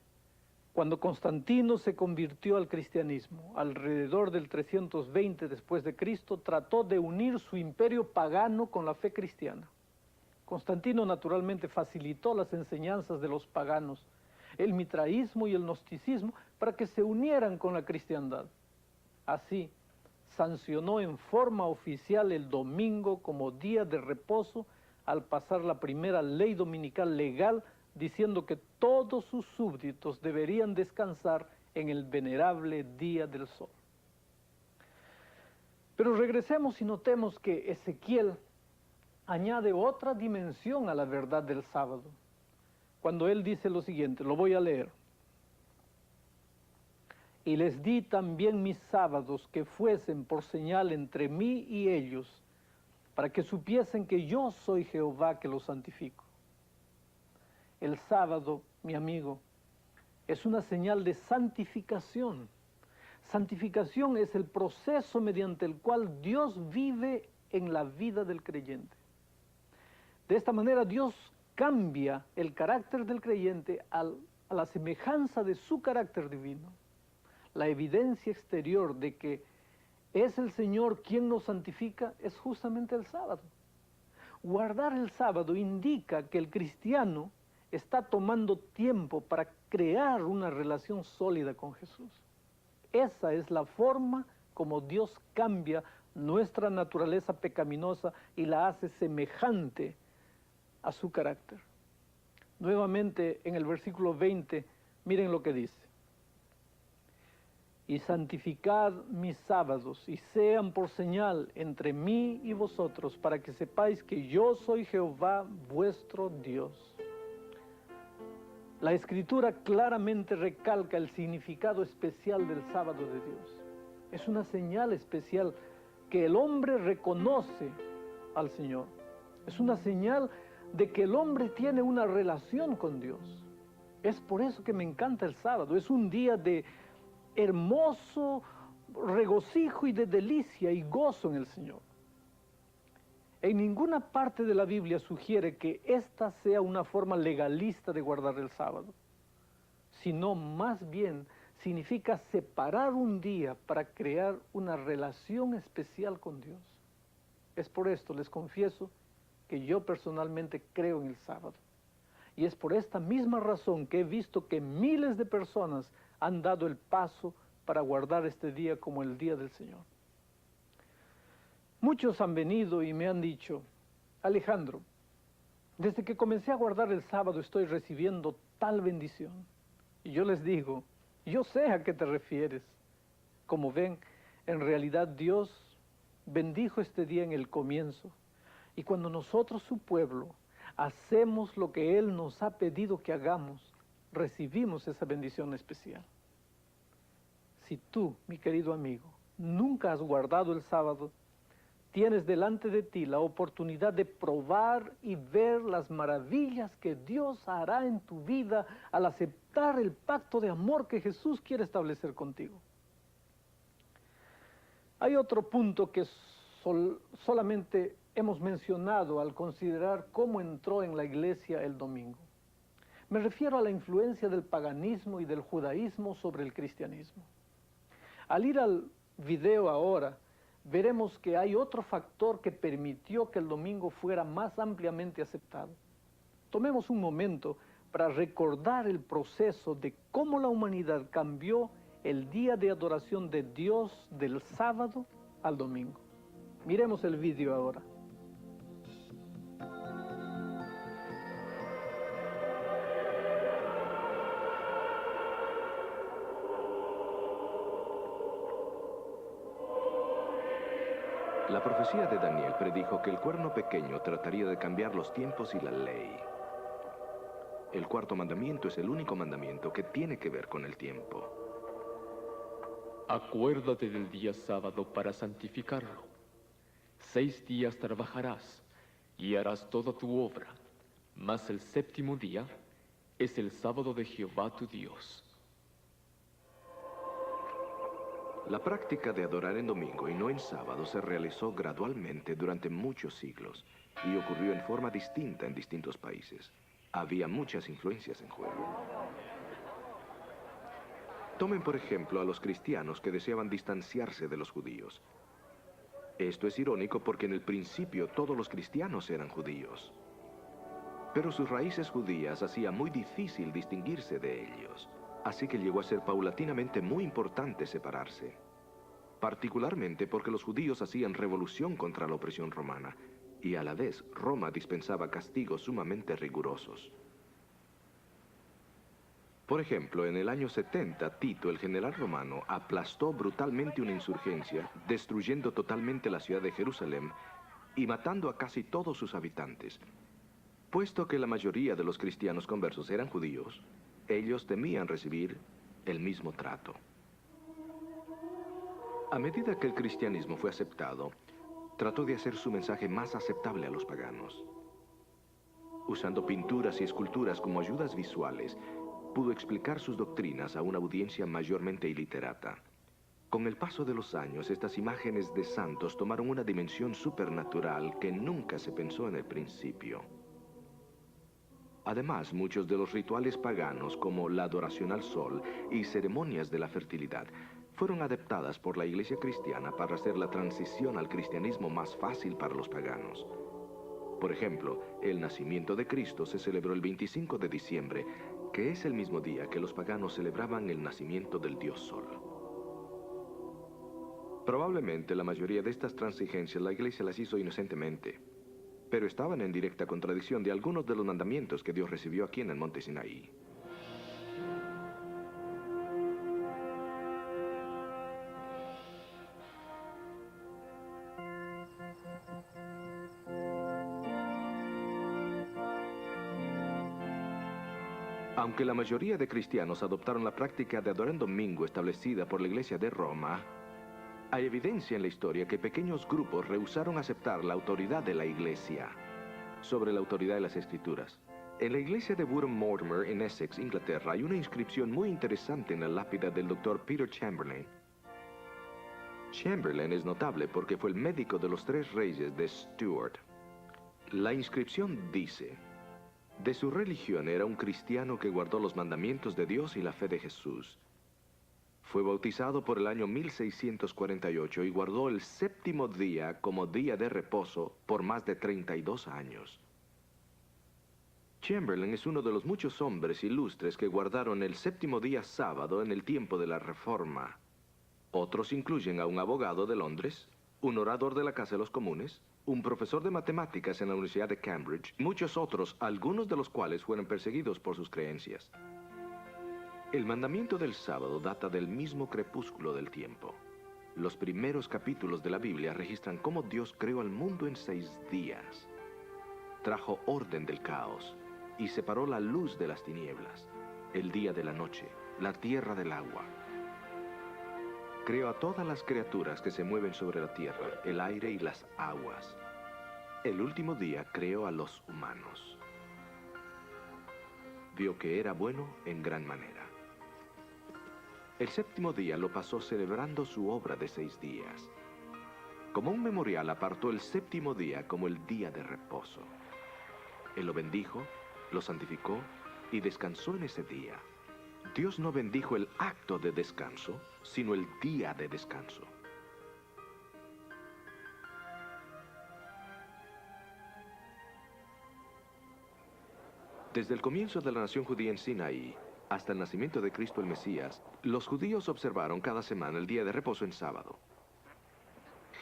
cuando Constantino se convirtió al cristianismo, alrededor del 320 después de Cristo, trató de unir su imperio pagano con la fe cristiana. Constantino naturalmente facilitó las enseñanzas de los paganos, el mitraísmo y el gnosticismo, para que se unieran con la cristiandad. Así, sancionó en forma oficial el domingo como día de reposo al pasar la primera ley dominical legal, diciendo que todos sus súbditos deberían descansar en el venerable día del sol. Pero regresemos y notemos que Ezequiel añade otra dimensión a la verdad del sábado. Cuando él dice lo siguiente, lo voy a leer. Y les di también mis sábados que fuesen por señal entre mí y ellos, para que supiesen que yo soy Jehová que los santifico. El sábado, mi amigo, es una señal de santificación. Santificación es el proceso mediante el cual Dios vive en la vida del creyente. De esta manera Dios cambia el carácter del creyente a la semejanza de su carácter divino. La evidencia exterior de que es el Señor quien nos santifica es justamente el sábado. Guardar el sábado indica que el cristiano está tomando tiempo para crear una relación sólida con Jesús. Esa es la forma como Dios cambia nuestra naturaleza pecaminosa y la hace semejante a su carácter. Nuevamente en el versículo 20, miren lo que dice. Y santificad mis sábados, y sean por señal entre mí y vosotros, para que sepáis que yo soy Jehová vuestro Dios. La Escritura claramente recalca el significado especial del sábado de Dios. Es una señal especial que el hombre reconoce al Señor. Es una señal de que el hombre tiene una relación con Dios. Es por eso que me encanta el sábado. Es un día de hermoso regocijo y de delicia y gozo en el Señor. En ninguna parte de la Biblia sugiere que esta sea una forma legalista de guardar el sábado, sino más bien significa separar un día para crear una relación especial con Dios. Es por esto, les confieso, que yo personalmente creo en el sábado. Y es por esta misma razón que he visto que miles de personas han dado el paso para guardar este día como el día del Señor. Muchos han venido y me han dicho, Alejandro, desde que comencé a guardar el sábado estoy recibiendo tal bendición. Y yo les digo, yo sé a qué te refieres. Como ven, en realidad Dios bendijo este día en el comienzo. Y cuando nosotros, su pueblo, hacemos lo que Él nos ha pedido que hagamos, recibimos esa bendición especial. Si tú, mi querido amigo, nunca has guardado el sábado, tienes delante de ti la oportunidad de probar y ver las maravillas que Dios hará en tu vida al aceptar el pacto de amor que Jesús quiere establecer contigo. Hay otro punto que solamente hemos mencionado al considerar cómo entró en la iglesia el domingo. Me refiero a la influencia del paganismo y del judaísmo sobre el cristianismo. Al ir al video ahora, veremos que hay otro factor que permitió que el domingo fuera más ampliamente aceptado. Tomemos un momento para recordar el proceso de cómo la humanidad cambió el día de adoración de Dios del sábado al domingo. Miremos el video ahora. La profecía de Daniel predijo que el cuerno pequeño trataría de cambiar los tiempos y la ley. El cuarto mandamiento es el único mandamiento que tiene que ver con el tiempo. Acuérdate del día sábado para santificarlo. 6 días trabajarás y harás toda tu obra, mas el séptimo día es el sábado de Jehová tu Dios. La práctica de adorar en domingo y no en sábado se realizó gradualmente durante muchos siglos y ocurrió en forma distinta en distintos países. Había muchas influencias en juego. Tomen por ejemplo a los cristianos que deseaban distanciarse de los judíos. Esto es irónico porque en el principio todos los cristianos eran judíos. Pero sus raíces judías hacían muy difícil distinguirse de ellos. Así que llegó a ser paulatinamente muy importante separarse. Particularmente porque los judíos hacían revolución contra la opresión romana y a la vez Roma dispensaba castigos sumamente rigurosos. Por ejemplo, en el año 70, Tito, el general romano, aplastó brutalmente una insurgencia, destruyendo totalmente la ciudad de Jerusalén y matando a casi todos sus habitantes. Puesto que la mayoría de los cristianos conversos eran judíos, ellos temían recibir el mismo trato. A medida que el cristianismo fue aceptado, trató de hacer su mensaje más aceptable a los paganos. Usando pinturas y esculturas como ayudas visuales, pudo explicar sus doctrinas a una audiencia mayormente iliterata. Con el paso de los años, estas imágenes de santos tomaron una dimensión supernatural que nunca se pensó en el principio. Además, muchos de los rituales paganos, como la adoración al sol y ceremonias de la fertilidad, fueron adaptadas por la iglesia cristiana para hacer la transición al cristianismo más fácil para los paganos. Por ejemplo, el nacimiento de Cristo se celebró el 25 de diciembre, que es el mismo día que los paganos celebraban el nacimiento del dios Sol. Probablemente la mayoría de estas transigencias la Iglesia las hizo inocentemente, pero estaban en directa contradicción de algunos de los mandamientos que Dios recibió aquí en el monte Sinaí. Aunque la mayoría de cristianos adoptaron la práctica de adorar en domingo establecida por la Iglesia de Roma, hay evidencia en la historia que pequeños grupos rehusaron aceptar la autoridad de la Iglesia sobre la autoridad de las Escrituras. En la iglesia de Woodham Mortimer, en Essex, Inglaterra, hay una inscripción muy interesante en la lápida del Dr. Peter Chamberlain. Chamberlain es notable porque fue el médico de los 3 reyes de Stuart. La inscripción dice: de su religión era un cristiano que guardó los mandamientos de Dios y la fe de Jesús. Fue bautizado por el año 1648 y guardó el 7º día como día de reposo por más de 32 años. Chamberlain es uno de los muchos hombres ilustres que guardaron el 7º día sábado en el tiempo de la Reforma. Otros incluyen a un abogado de Londres, un orador de la Casa de los Comunes, un profesor de matemáticas en la Universidad de Cambridge, muchos otros, algunos de los cuales fueron perseguidos por sus creencias. El mandamiento del sábado data del mismo crepúsculo del tiempo. Los primeros capítulos de la Biblia registran cómo Dios creó al mundo en 6 días. Trajo orden del caos y separó la luz de las tinieblas, el día de la noche, la tierra del agua. Creó a todas las criaturas que se mueven sobre la tierra, el aire y las aguas. El último día creó a los humanos. Vio que era bueno en gran manera. El 7º día lo pasó celebrando su obra de 6 días. Como un memorial apartó el 7º día como el día de reposo. Él lo bendijo, lo santificó y descansó en ese día. Dios no bendijo el acto de descanso, sino el día de descanso. Desde el comienzo de la nación judía en Sinaí hasta el nacimiento de Cristo el Mesías, los judíos observaron cada semana el día de reposo en sábado.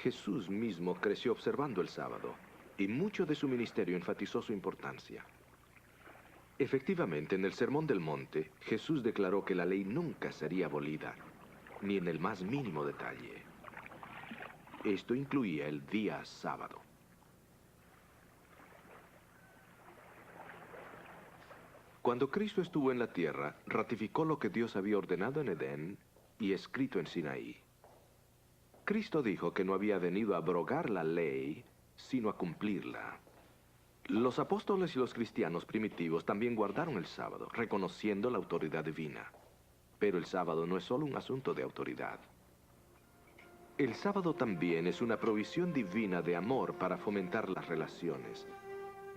Jesús mismo creció observando el sábado, y mucho de su ministerio enfatizó su importancia. Efectivamente, en el Sermón del Monte, Jesús declaró que la ley nunca sería abolida, ni en el más mínimo detalle. Esto incluía el día sábado. Cuando Cristo estuvo en la tierra, ratificó lo que Dios había ordenado en Edén y escrito en Sinaí. Cristo dijo que no había venido a abrogar la ley, sino a cumplirla. Los apóstoles y los cristianos primitivos también guardaron el sábado, reconociendo la autoridad divina. Pero el sábado no es solo un asunto de autoridad. El sábado también es una provisión divina de amor para fomentar las relaciones,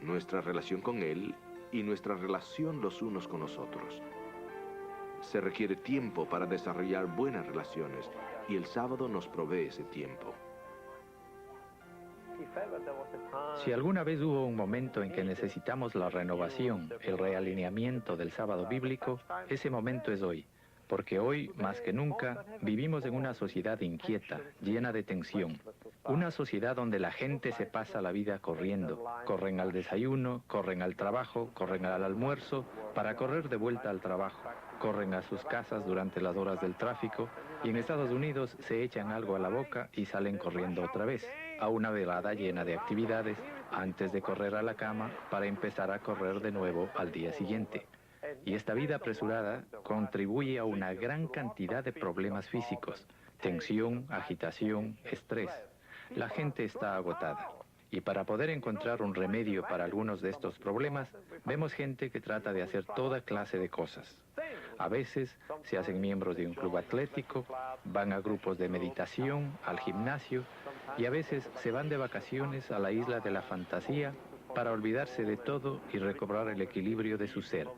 nuestra relación con Él y nuestra relación los unos con los otros. Se requiere tiempo para desarrollar buenas relaciones y el sábado nos provee ese tiempo. Si alguna vez hubo un momento en que necesitamos la renovación, el realineamiento del sábado bíblico, ese momento es hoy. Porque hoy, más que nunca, vivimos en una sociedad inquieta, llena de tensión. Una sociedad donde la gente se pasa la vida corriendo. Corren al desayuno, corren al trabajo, corren al almuerzo, para correr de vuelta al trabajo. Corren a sus casas durante las horas del tráfico y en Estados Unidos se echan algo a la boca y salen corriendo otra vez, a una velada llena de actividades, antes de correr a la cama para empezar a correr de nuevo al día siguiente. Y esta vida apresurada contribuye a una gran cantidad de problemas físicos, tensión, agitación, estrés. La gente está agotada. Y para poder encontrar un remedio para algunos de estos problemas, vemos gente que trata de hacer toda clase de cosas. A veces se hacen miembros de un club atlético, van a grupos de meditación, al gimnasio, y a veces se van de vacaciones a la isla de la fantasía para olvidarse de todo y recobrar el equilibrio de su ser.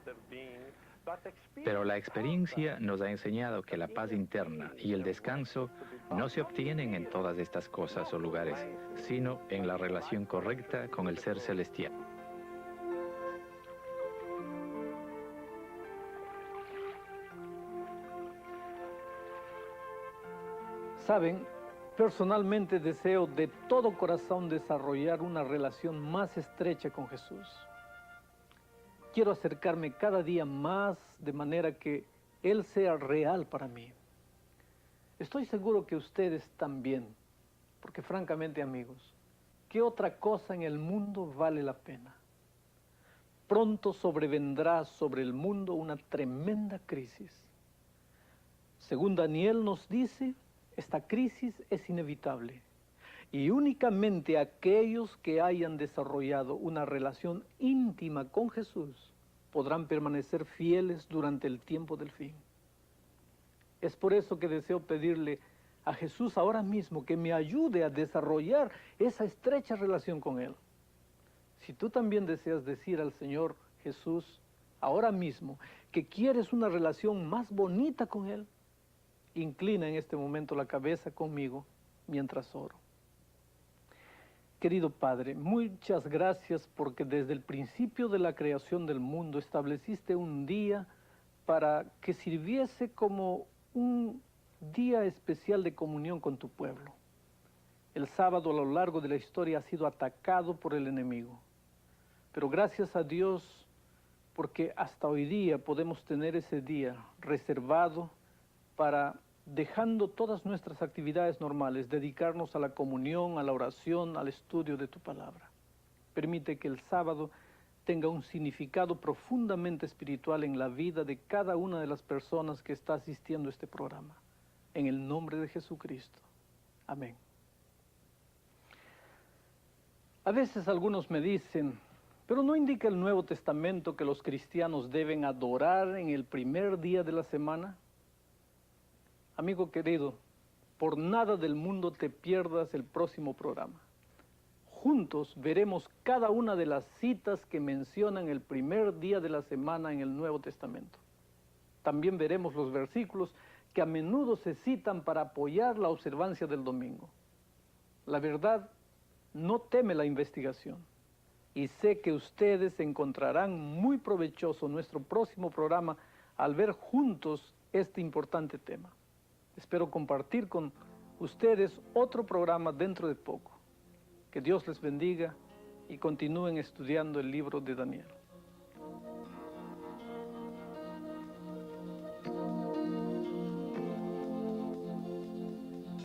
Pero la experiencia nos ha enseñado que la paz interna y el descanso no se obtienen en todas estas cosas o lugares, sino en la relación correcta con el Ser Celestial. Saben, personalmente deseo de todo corazón desarrollar una relación más estrecha con Jesús. Quiero acercarme cada día más de manera que Él sea real para mí. Estoy seguro que ustedes también, porque francamente, amigos, ¿qué otra cosa en el mundo vale la pena? Pronto sobrevendrá sobre el mundo una tremenda crisis. Según Daniel nos dice, esta crisis es inevitable y únicamente aquellos que hayan desarrollado una relación íntima con Jesús podrán permanecer fieles durante el tiempo del fin. Es por eso que deseo pedirle a Jesús ahora mismo que me ayude a desarrollar esa estrecha relación con Él. Si tú también deseas decir al Señor Jesús ahora mismo que quieres una relación más bonita con Él, inclina en este momento la cabeza conmigo mientras oro. Querido Padre, muchas gracias porque desde el principio de la creación del mundo estableciste un día para que sirviese como un día especial de comunión con tu pueblo. El sábado a lo largo de la historia ha sido atacado por el enemigo, pero gracias a Dios porque hasta hoy día podemos tener ese día reservado para, dejando todas nuestras actividades normales, dedicarnos a la comunión, a la oración, al estudio de tu palabra. Permite que el sábado tenga un significado profundamente espiritual en la vida de cada una de las personas que está asistiendo a este programa. En el nombre de Jesucristo. Amén. A veces algunos me dicen, pero ¿no indica el Nuevo Testamento que los cristianos deben adorar en el primer día de la semana? Amigo querido, por nada del mundo te pierdas el próximo programa. Juntos veremos cada una de las citas que mencionan el primer día de la semana en el Nuevo Testamento. También veremos los versículos que a menudo se citan para apoyar la observancia del domingo. La verdad no teme la investigación y sé que ustedes encontrarán muy provechoso nuestro próximo programa al ver juntos este importante tema. Espero compartir con ustedes otro programa dentro de poco. Que Dios les bendiga y continúen estudiando el libro de Daniel.